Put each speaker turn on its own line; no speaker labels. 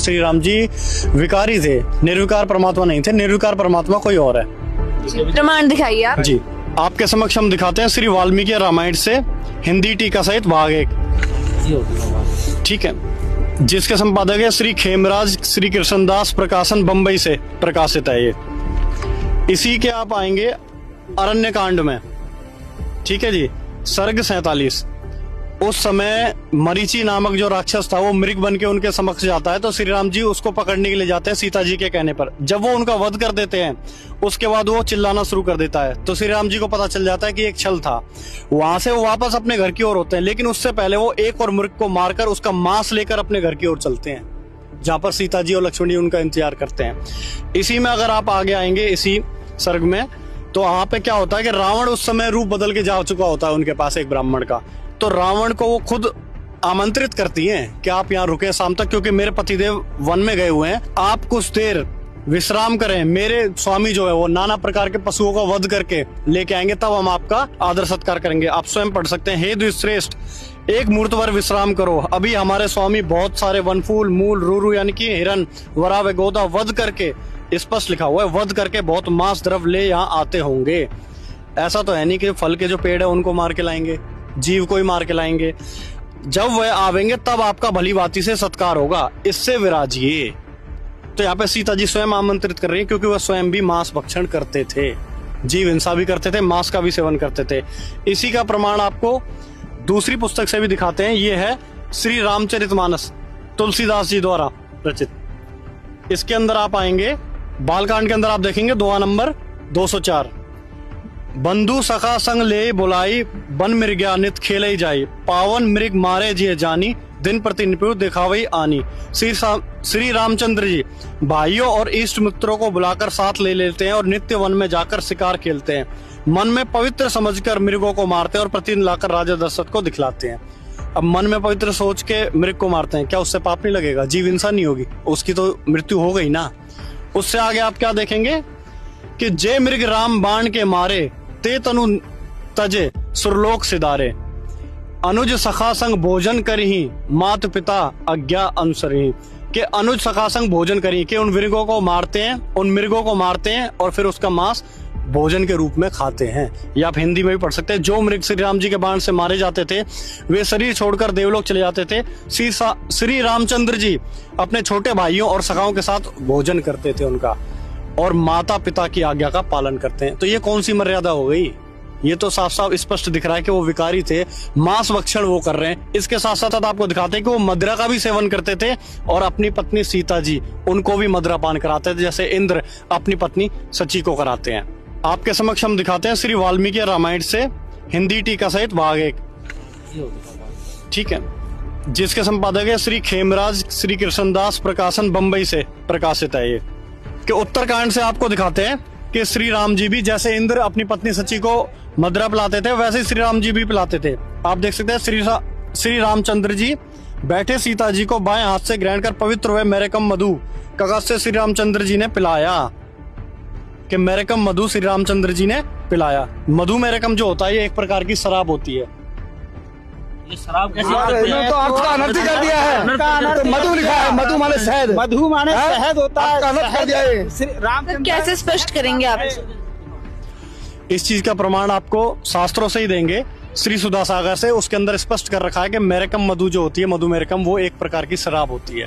श्री राम जी विकारी थे, निर्विकार परमात्मा नहीं थे, निर्विकार परमात्मा कोई और है।
प्रमाण दिखाइए आप।
जी आपके समक्ष हम दिखाते हैं श्री वाल्मीकि रामायण से हिंदी टीका सहित भाग 1, ठीक है, जिसके संपादक है श्री खेमराज श्री कृष्णदास प्रकाशन बंबई से प्रकाशित है ये। इसी के आप आएंगे अरण्य कांड में, ठीक है जी, सर्ग 47। उस समय मरीचि नामक जो राक्षस था वो मृग बन के उनके समक्ष जाता है, तो श्री राम जी उसको पकड़ने के लिए जाते हैं सीता जी के कहने पर। जब वो उनका वध कर देते हैं उसके बाद वो चिल्लाना शुरू कर देता है, तो श्री राम जी को पता चल जाता है कि एक छल था। वहां से वो वापस अपने घर की ओर होते हैं, लेकिन उससे पहले वो एक और मृग को मारकर उसका मांस लेकर अपने घर की ओर चलते हैं, जहां पर सीता जी और लक्ष्मण जी उनका इंतजार करते हैं। इसी में अगर आप आगे आएंगे इसी सर्ग में, तो वहां पे क्या होता है कि रावण उस समय रूप बदल के जा चुका होता है उनके पास एक ब्राह्मण का। तो रावण को वो खुद आमंत्रित करती हैं कि आप यहाँ रुके शाम तक, क्योंकि मेरे पतिदेव वन में गए हुए हैं, आप कुछ देर विश्राम करें, मेरे स्वामी जो है वो नाना प्रकार के पशुओं का वध करके लेके आएंगे, तब हम आपका आदर सत्कार करेंगे। आप स्वयं पढ़ सकते हैं, हे द्विश्रेष्ठ, एक मुहूर्त भर विश्राम करो, अभी हमारे स्वामी बहुत सारे वनफूल मूल रूरू यानी कि हिरन वरा व गोदा वध करके, स्पष्ट लिखा हुआ है वध करके बहुत मांस द्रव्य ले यहाँ आते होंगे। ऐसा तो है नहीं कि फल के जो पेड़ है उनको मार के लाएंगे, जीव को ही मार के लाएंगे। जब वह आवेंगे तब आपका भली भांति से सत्कार होगा, इससे विराजिए। तो यहाँ पे सीता जी स्वयं आमंत्रित कर रही है, क्योंकि वह स्वयं भी मांस भक्षण करते थे, जीव हिंसा भी करते थे, मांस का भी सेवन करते थे। इसी का प्रमाण आपको दूसरी पुस्तक से भी दिखाते हैं। ये है श्री रामचरितमानस, तुलसीदास जी द्वारा रचित। इसके अंदर आप आएंगे बालकांड के अंदर, आप देखेंगे दोहा नंबर 204। बंधु सखा संग ले बुलाई, बन मृग्या नित खेले जाई, पावन मृग मारे जिये जानी, दिन प्रति निपुण दिखावई आनी। श्री रामचंद्र जी भाइयों और इष्ट मित्रों को बुलाकर साथ ले लेते हैं और नित्य वन में जाकर शिकार खेलते हैं। मन में पवित्र समझकर मृगों को मारते हैं और प्रतिदिन लाकर राजा दशरथ को दिखलाते हैं। अब मन में पवित्र सोच के मृग को मारते हैं, क्या उससे पाप नहीं लगेगा? जीव हिंसा नहीं होगी, उसकी तो मृत्यु हो गई ना। उससे आगे आप क्या देखेंगे कि जय मृग राम बाण के मारे, ते तनु तजे सुरलोक सिधारे, अनुज सखा संग भोजन करही, मात पिता आज्ञा अनुसरही। के अनुज सखा संग भोजन करी, के उन मृगों को मारते हैं, उन मृगों को मारते हैं और फिर उसका मांस भोजन के रूप में खाते हैं। या आप हिंदी में भी पढ़ सकते हैं, जो मृग श्री राम जी के बाण से मारे जाते थे वे शरीर छोड़कर देवलोक चले जाते थे। श्री रामचंद्र जी अपने छोटे भाइयों और सखाओं के साथ भोजन करते थे उनका, और माता पिता की आज्ञा का पालन करते हैं। तो ये कौन सी मर्यादा हो गई? ये तो साफ साफ स्पष्ट दिख रहा है कि वो विकारी थे, मांस भक्षण वो कर रहे हैं। इसके साथ साथ आपको दिखाते हैं कि वो मदिरा का भी सेवन करते थे और अपनी पत्नी सीता जी उनको भी मदिरा पान कराते थे, जैसे इंद्र अपनी पत्नी सची को कराते हैं। आपके समक्ष हम दिखाते हैं श्री वाल्मीकि रामायण से हिंदी टीका सहित भाग 1, ठीक है, जिसके संपादक है श्री खेमराज श्री कृष्णदास प्रकाशन बंबई से प्रकाशित है ये। कि उत्तरकांड से आपको दिखाते हैं कि श्री राम जी भी जैसे इंद्र अपनी पत्नी सची को मदिरा पिलाते थे, वैसे श्री राम जी भी पिलाते थे। आप देख सकते हैं श्री रामचंद्र जी बैठे सीता जी को बाएं हाथ से ग्रहण कर पवित्र हुए मेरेकम मधु कगज से श्री रामचंद्र जी ने पिलाया। कि मेरेकम मधु श्री रामचंद्र जी ने पिलाया। मधु मेरेकम जो होता है ये एक प्रकार की शराब होती है।
ये शराब कैसे?
तो अर्थ का अनर्थ कर दिया है। तो मधु लिखा है, मधु माने शहद, मधु माने शहद होता है, अनर्थ कर दिया है।
तो कैसे स्पष्ट करेंगे आप?
इस चीज का प्रमाण आपको शास्त्रों से ही देंगे। श्री सुधा सागर से उसके अंदर स्पष्ट कर रखा है कि मेरेकम मधु जो होती है, मधु मेरेकम, वो एक प्रकार की शराब होती है।